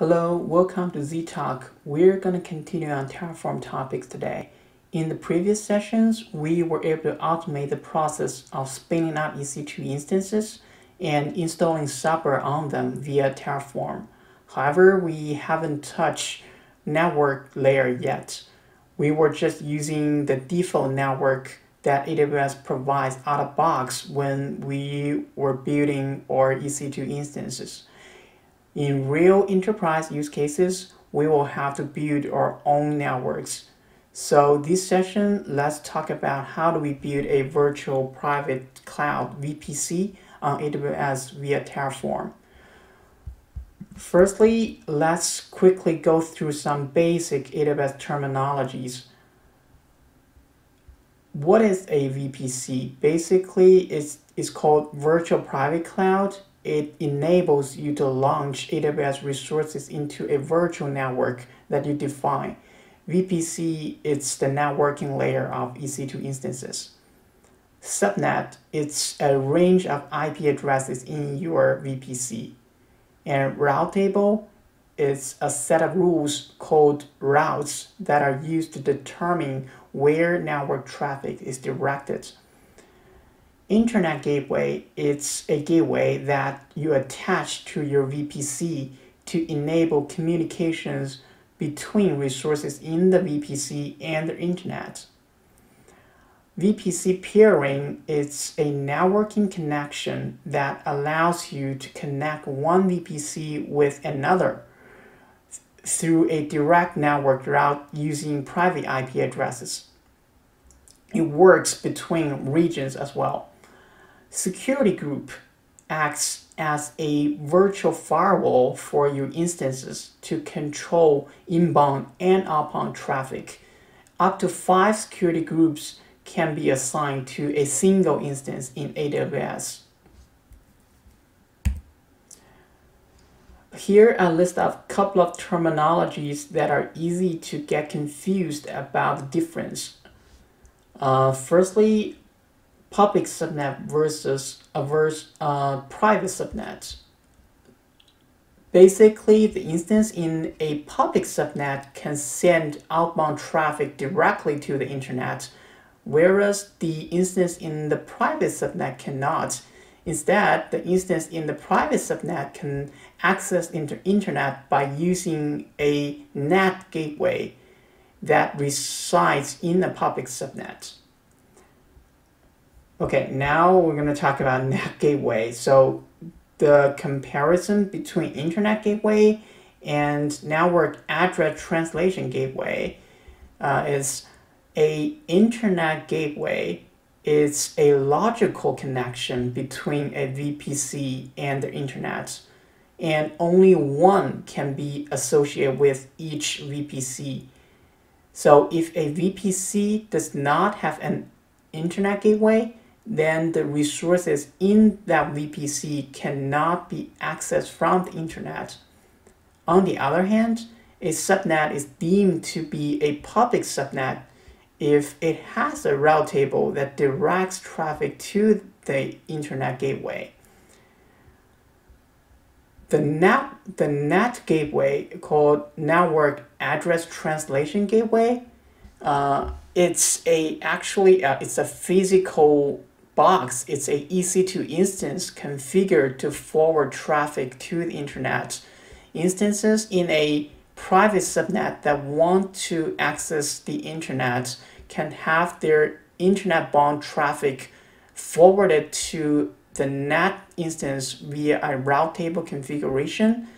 Hello, welcome to Z Talk. We're going to continue on Terraform topics today. In the previous sessions, we were able to automate the process of spinning up EC2 instances and installing software on them via Terraform. However, we haven't touched network layer yet. We were just using the default network that AWS provides out of box when we were building our EC2 instances. In real enterprise use cases, we will have to build our own networks. So this session, let's talk about how do we build a virtual private cloud VPC on AWS via Terraform. Firstly, let's quickly go through some basic AWS terminologies. What is a VPC? Basically, it's called Virtual Private Cloud. It enables you to launch AWS resources into a virtual network that you define. VPC is the networking layer of EC2 instances. Subnet, it's a range of IP addresses in your VPC. And route table is a set of rules called routes that are used to determine where network traffic is directed. Internet gateway, it's a gateway that you attach to your VPC to enable communications between resources in the VPC and the internet. VPC peering is a networking connection that allows you to connect one VPC with another through a direct network route using private IP addresses. It works between regions as well. Security group acts as a virtual firewall for your instances to control inbound and outbound traffic. Up to 5 security groups can be assigned to a single instance in AWS. Here are a list of a couple of terminologies that are easy to get confused about the difference. Firstly, public subnet versus private subnet. Basically, the instance in a public subnet can send outbound traffic directly to the internet, whereas the instance in the private subnet cannot. Instead, the instance in the private subnet can access the internet by using a NAT gateway that resides in the public subnet. Okay, now we're going to talk about NAT gateway. So the comparison between internet gateway and network address translation gateway is a internet gateway is a logical connection between a VPC and the internet, and only one can be associated with each VPC. So if a VPC does not have an internet gateway, then the resources in that VPC cannot be accessed from the internet. On the other hand, a subnet is deemed to be a public subnet if it has a route table that directs traffic to the internet gateway. The NAT gateway, called Network Address Translation Gateway, it's a physical box. It's a EC2 instance configured to forward traffic to the internet. Instances in a private subnet that want to access the internet can have their internet-bound traffic forwarded to the NAT instance via a route table configuration.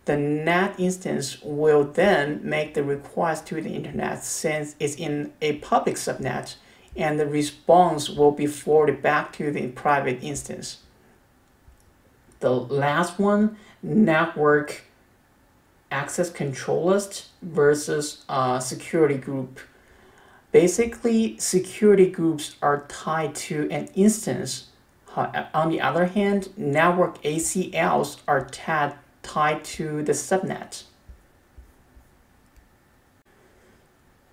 The NAT instance will then make the request to the internet since it's in a public subnet, and the response will be forwarded back to the private instance. The last one, network access control list versus security group. Basically, security groups are tied to an instance. On the other hand, network ACLs are tied to the subnet.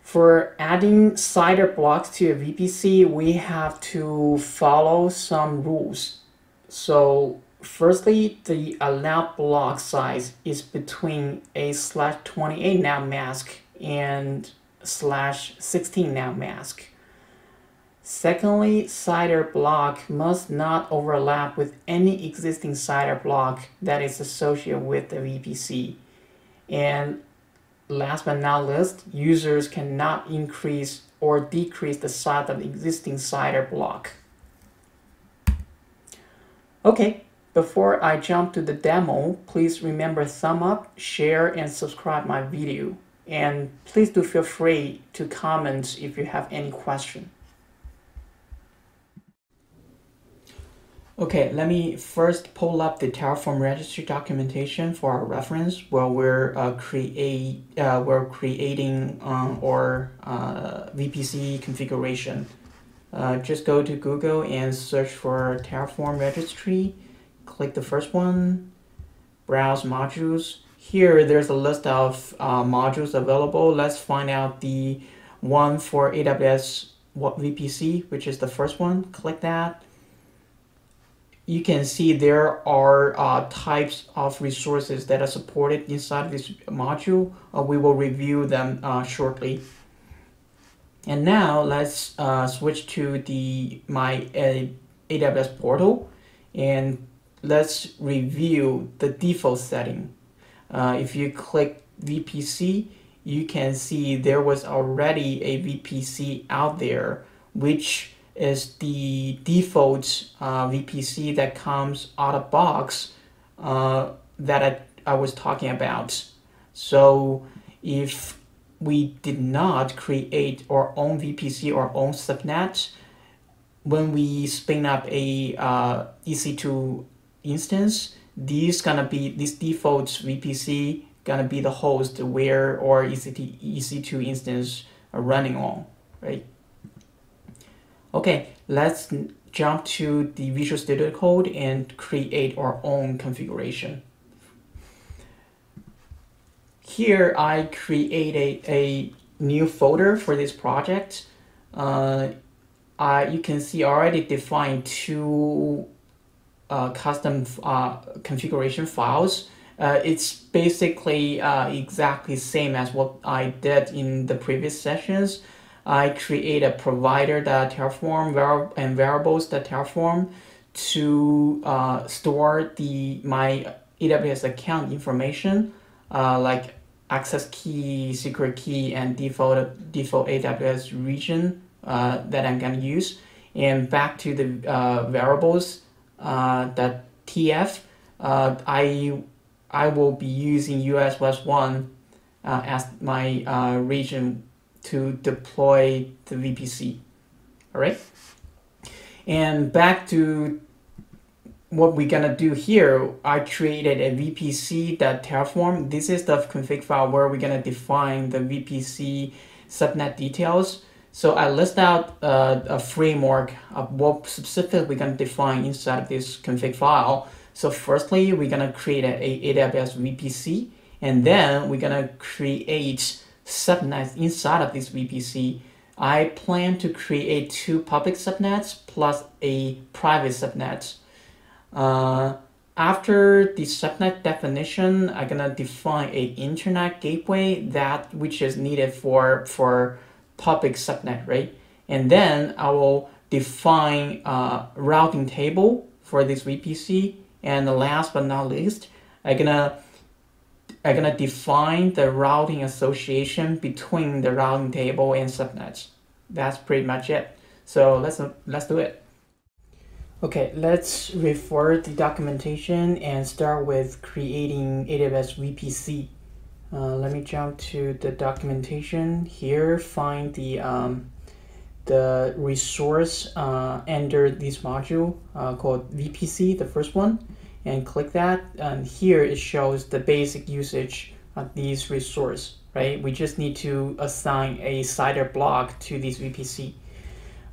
For adding CIDR blocks to a VPC, we have to follow some rules. So firstly, the allowed block size is between a /28 NAT mask and /16 NAT mask. Secondly, CIDR block must not overlap with any existing CIDR block that is associated with the VPC. And last but not least, users cannot increase or decrease the size of the existing CIDR block. Okay, before I jump to the demo, please remember thumb up, share, and subscribe my video. And please do feel free to comment if you have any question. Okay, let me first pull up the Terraform registry documentation for our reference while we're creating our VPC configuration. Just go to Google and search for Terraform registry. Click the first one, browse modules. Here, there's a list of modules available. Let's find out the one for AWS VPC, which is the first one. Click that. You can see there are types of resources that are supported inside this module. We will review them shortly. And now let's switch to my AWS portal, and let's review the default setting. If you click VPC, you can see there was already a VPC out there, which is the default VPC that comes out of box that I was talking about. So if we did not create our own VPC or our own subnet, when we spin up a EC2 instance, this default VPC gonna be the host where our EC2 instance are running on, right? Okay, let's jump to the Visual Studio Code and create our own configuration. Here I created a new folder for this project. You can see I already defined two custom configuration files. It's basically exactly same as what I did in the previous sessions. I create a provider.terraform and variables.terraform to store my AWS account information like access key, secret key, and default AWS region that I'm gonna use. And back to the variables .tf, I will be using US West 1 as my region to deploy the VPC. All right. And back to what we're gonna do here, I created a VPC.terraform. This is the config file where we're gonna define the VPC subnet details. So I list out a framework of what specifically we're gonna define inside of this config file. So firstly, we're gonna create a AWS VPC, and then we're gonna create subnets inside of this VPC. I plan to create two public subnets plus a private subnet. After the subnet definition, I'm gonna define an internet gateway which is needed for public subnet, right? And then I will define a routing table for this VPC. And last but not least, I'm gonna define the routing association between the routing table and subnets. That's pretty much it. So let's do it. Okay, let's refer the documentation and start with creating AWS VPC. Let me jump to the documentation here. Find the resource under this module called VPC, the first one, and click that. And here it shows the basic usage of these resource. Right? We just need to assign a CIDR block to this VPC.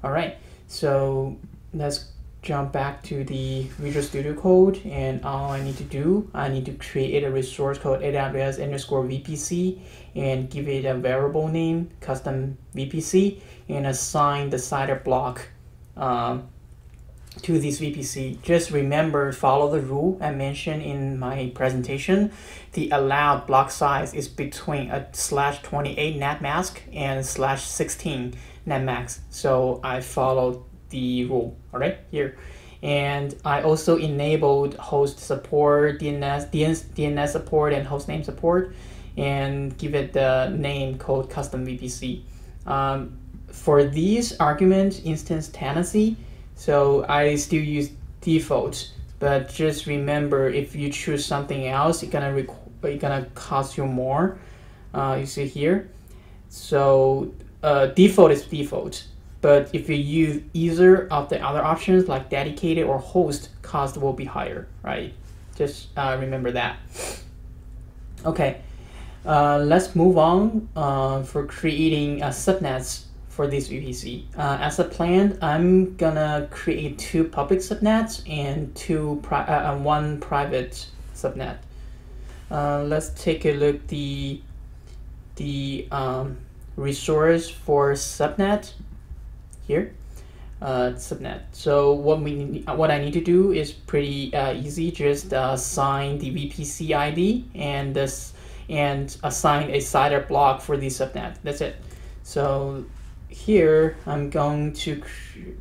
All right. So let's jump back to the Visual Studio Code, and all I need to do, I need to create a resource called AWS_VPC and give it a variable name, custom VPC, and assign the CIDR block to this VPC. Just remember, follow the rule I mentioned in my presentation. The allowed block size is between a /28 NAT mask and /16 NAT max. So I followed the rule, all right, here. And I also enabled host support, DNS support, and hostname support, and give it the name called custom VPC. For these argument instance tenancy, so I still use default, but just remember, if you choose something else, it's gonna cost you more. You see here. So default is default, but if you use either of the other options like dedicated or host, cost will be higher, right? Just remember that. Okay, let's move on for creating subnets for this VPC. As a plan, I'm gonna create 2 public subnets and one private subnet. Let's take a look the resource for subnet here. Subnet. So what I need to do is pretty easy. Just assign the VPC ID and assign a CIDR block for the subnet. That's it. So here I'm going to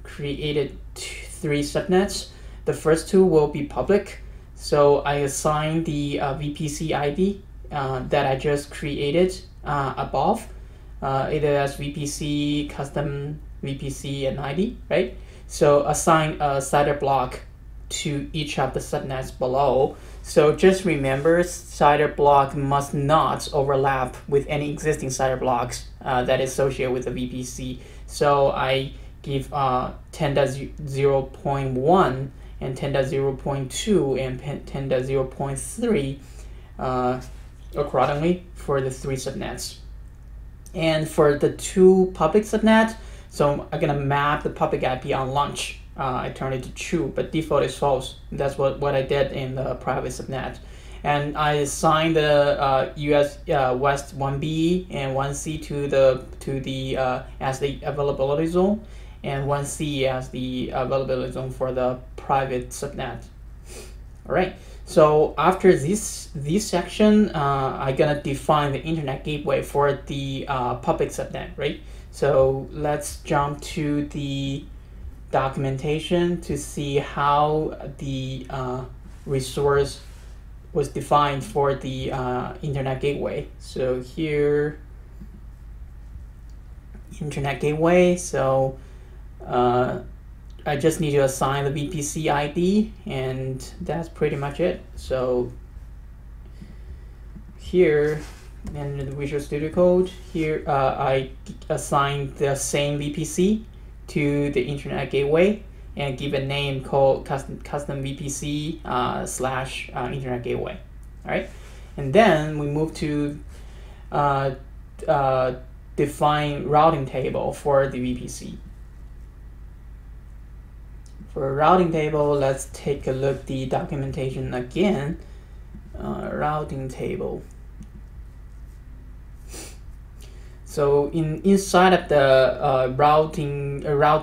create 3 subnets. The first 2 will be public. So I assign the VPC ID that I just created above. AWS VPC, custom VPC, and ID, right? So assign a CIDR block to each of the subnets below. So just remember, CIDR block must not overlap with any existing CIDR blocks that is associated with the VPC. So I give 10.0.1 and 10.0.2 and 10.0.3 accordingly for the 3 subnets. And for the 2 public subnets, so I'm gonna map the public IP on launch. I turn it to true, but default is false. That's what I did in the private subnet. And I assigned the US West 1B and 1C to the as the availability zone, and 1C as the availability zone for the private subnet. All right. So after this section, I'm gonna define the internet gateway for the public subnet, right? So let's jump to the documentation to see how the resource was defined for the internet gateway. So here, internet gateway. So I just need to assign the VPC ID, and that's pretty much it. So here in the Visual Studio Code, here I assign the same VPC to the internet gateway and give a name called custom VPC / internet gateway. All right, and then we move to define routing table for the VPC. For a routing table, let's take a look at the documentation again. Routing table. So inside of the route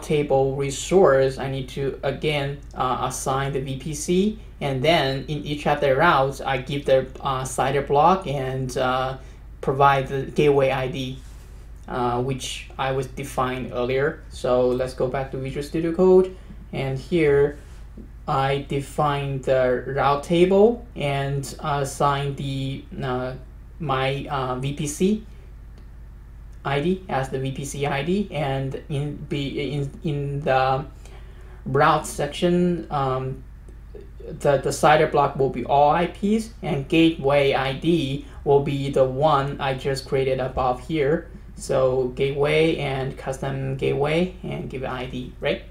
table resource, I need to again assign the VPC, and then in each of the routes, I give the CIDR block and provide the gateway ID, which I was defined earlier. So let's go back to Visual Studio Code. And here I define the route table and assign the my VPC ID as the VPC ID, and in the route section, the CIDR block will be all IPs, and gateway ID will be the one I just created above here. So gateway and custom gateway and give ID, right?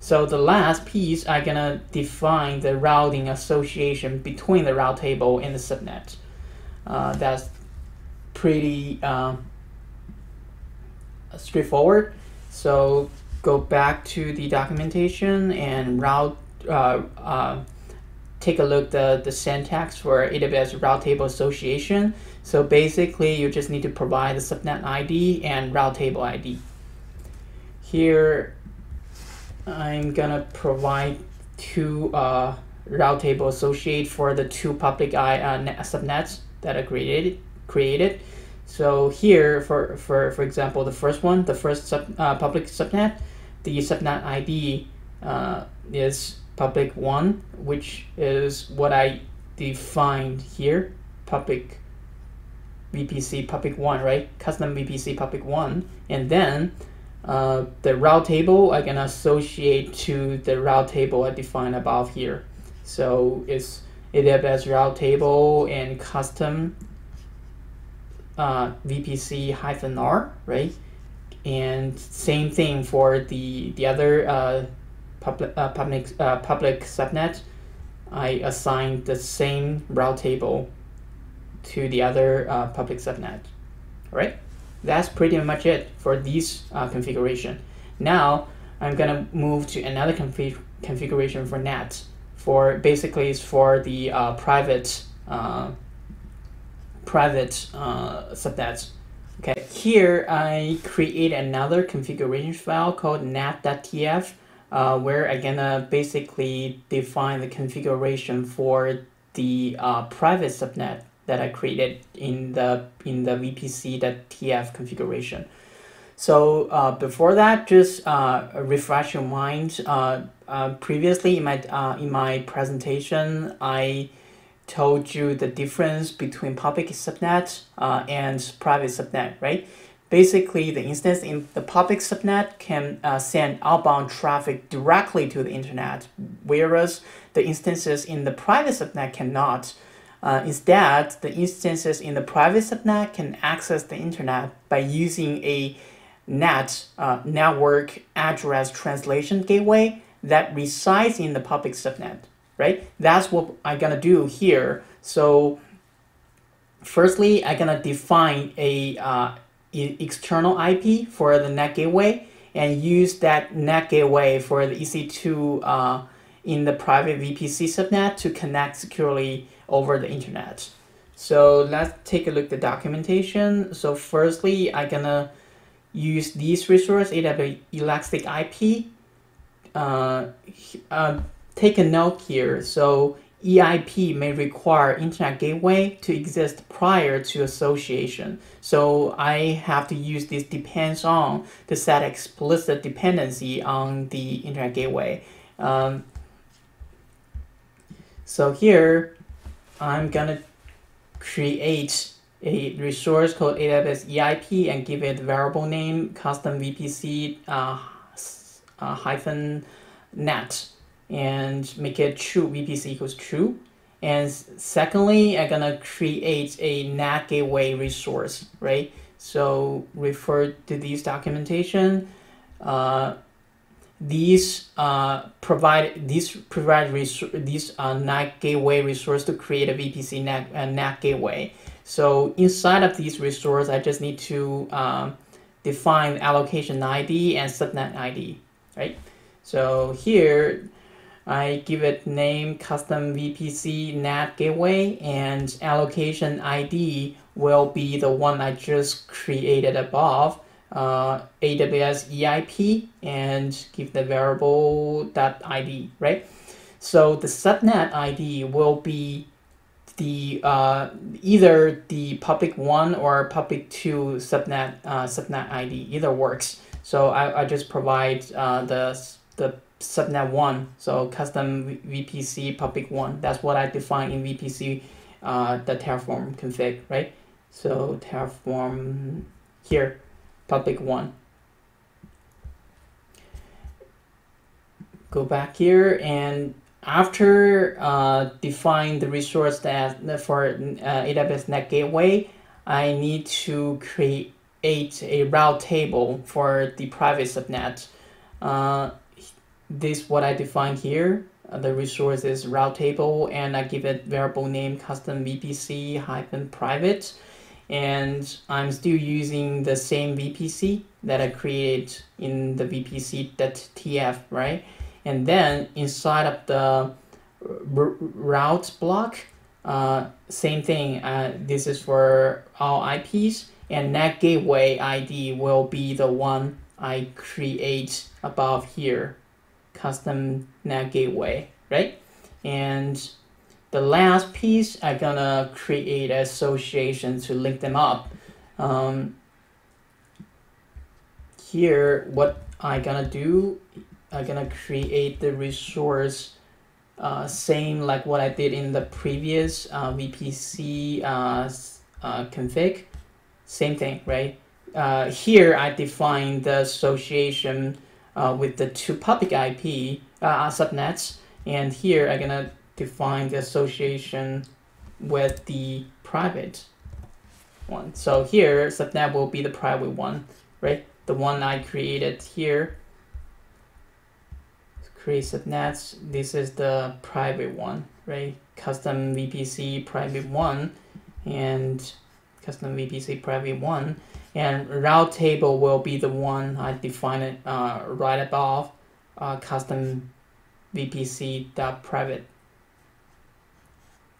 So the last piece, I'm gonna define the routing association between the route table and the subnet. That's pretty straightforward. So go back to the documentation and take a look at the syntax for AWS route table association. So basically, you just need to provide the subnet ID and route table ID. Here, I'm gonna provide two route table associated for the two public subnets that are created. So here, for example, the first one, the first public subnet, the subnet ID is public 1, which is what I defined here, public VPC public 1, right? Custom VPC public 1. And then the route table I can associate to the route table I defined above here. So it's AWS route table and custom VPC-R, right? And same thing for the other public subnet. I assigned the same route table to the other public subnet. All right, that's pretty much it for this configuration. Now I'm gonna move to another configuration for NAT. For basically it's for the private subnets. Okay, here I create another configuration file called nat.tf, where I'm gonna basically define the configuration for the private subnet that I created in the VPC.tf configuration. So before that, just refresh your mind. Previously in my presentation, I told you the difference between public subnet and private subnet, right? Basically, the instance in the public subnet can send outbound traffic directly to the internet, whereas the instances in the private subnet cannot. Instead, the instances in the private subnet can access the internet by using a NAT, network address translation gateway, that resides in the public subnet, right? That's what I'm gonna do here. So firstly, I'm gonna define a external IP for the NAT gateway and use that NAT gateway for the EC2 in the private VPC subnet to connect securely over the internet. So let's take a look at the documentation. So firstly, I'm gonna use this resource, AWS Elastic IP. Take a note here. So EIP may require internet gateway to exist prior to association. So I have to use this depends on to set explicit dependency on the internet gateway. So here I'm gonna create a resource called AWS EIP and give it variable name custom VPC hyphen NAT and make it true, VPC equals true. And secondly, I'm gonna create a NAT gateway resource, right? So refer to these documentation. These provide NAT gateway resource to create a VPC NAT gateway. So inside of these resource, I just need to define allocation ID and subnet ID, right? So here I give it name custom VPC NAT gateway, and allocation ID will be the one I just created above, AWS EIP, and give the variable .id, right? So the subnet ID will be the either the public 1 or public 2 subnet ID, either works. So I just provide the subnet 1, so custom VPC public 1. That's what I define in VPC, the Terraform config, right? So Terraform here, public 1. Go back here, and after define the resource that for AWS NAT Gateway, I need to create a route table for the private subnet. This is what I define here. The resource is route table, and I give it variable name custom VPC hyphen private. And I'm still using the same VPC that I created in the VPC.tf, right? And then inside of the route block, same thing. This is for all IPs, and NAT gateway ID will be the one I create above here. custom NAT gateway, right? And the last piece, I'm gonna create an association to link them up. Here, what I'm gonna do, I'm gonna create the resource same like what I did in the previous VPC config. Same thing, right? Here I define the association with the two public IP subnets, and here I'm gonna define the association with the private one. So here subnet will be the private one, right? The one I created here. Create subnets. This is the private one, right? Custom VPC private one and custom VPC private one. And route table will be the one I define it right above custom VPC dot private.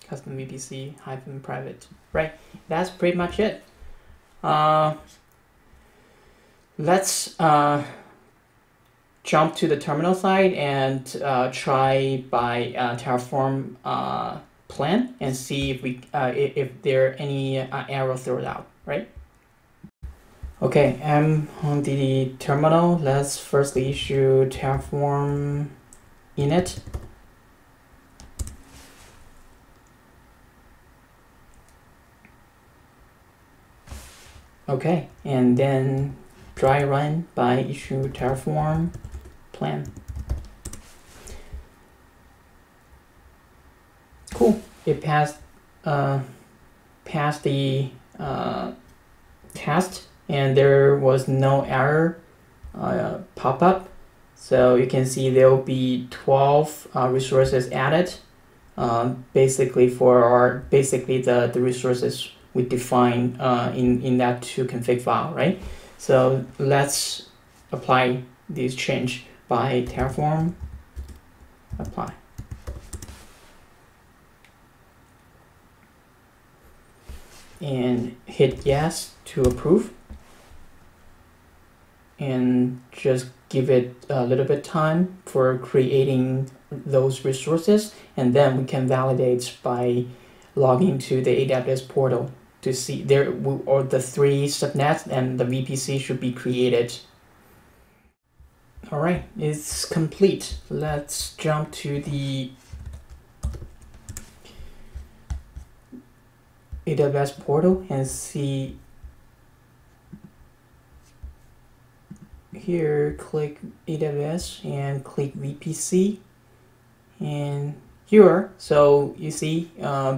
Custom VPC hyphen private, right? That's pretty much it. Let's jump to the terminal side and try by Terraform plan and see if we if there are any error thrown out, right? Okay, I'm on the terminal. Let's first issue Terraform init. Okay, and then dry run by issue Terraform plan. Cool. It passed the test, and there was no error pop up. So you can see there will be 12 resources added. Basically for the resources we define in that to config file, right? So let's apply this change by Terraform apply. And hit yes to approve. And just give it a little bit time for creating those resources, and then we can validate by logging to the AWS portal to see there or the 3 subnets and the VPC should be created. All right, it's complete. Let's jump to the AWS portal and see. Here, click AWS and click VPC, and here, so you see,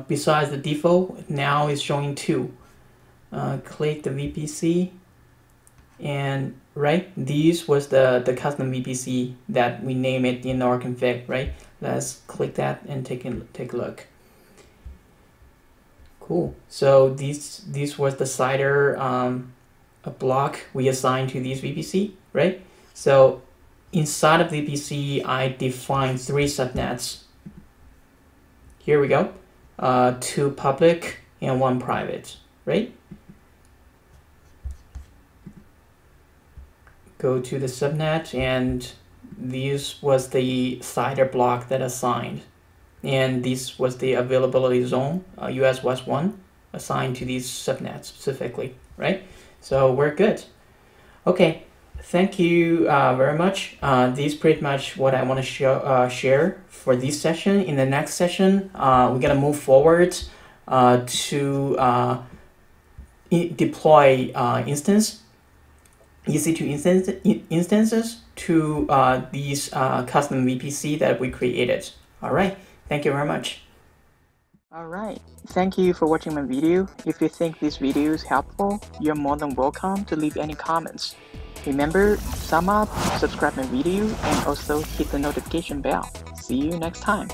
besides the default, now it's showing 2. Click the VPC, and right, this was the custom VPC that we name it in our config, right? Let's click that and take a look. Cool. So this was the CIDR a block we assigned to these VPC, right? So inside of VPC, I defined 3 subnets. Here we go, 2 public and 1 private, right? Go to the subnet, and this was the CIDR block that assigned. And this was the availability zone, US West 1, assigned to these subnets specifically, right? So we're good. Okay, thank you very much. This is pretty much what I want to share for this session. In the next session, we're gonna move forward to deploy EC2 instances to these custom VPC that we created. All right, thank you very much. All right, thank you for watching my video. If you think this video is helpful, you're more than welcome to leave any comments. Remember, thumb up, subscribe my video, and also hit the notification bell. See you next time.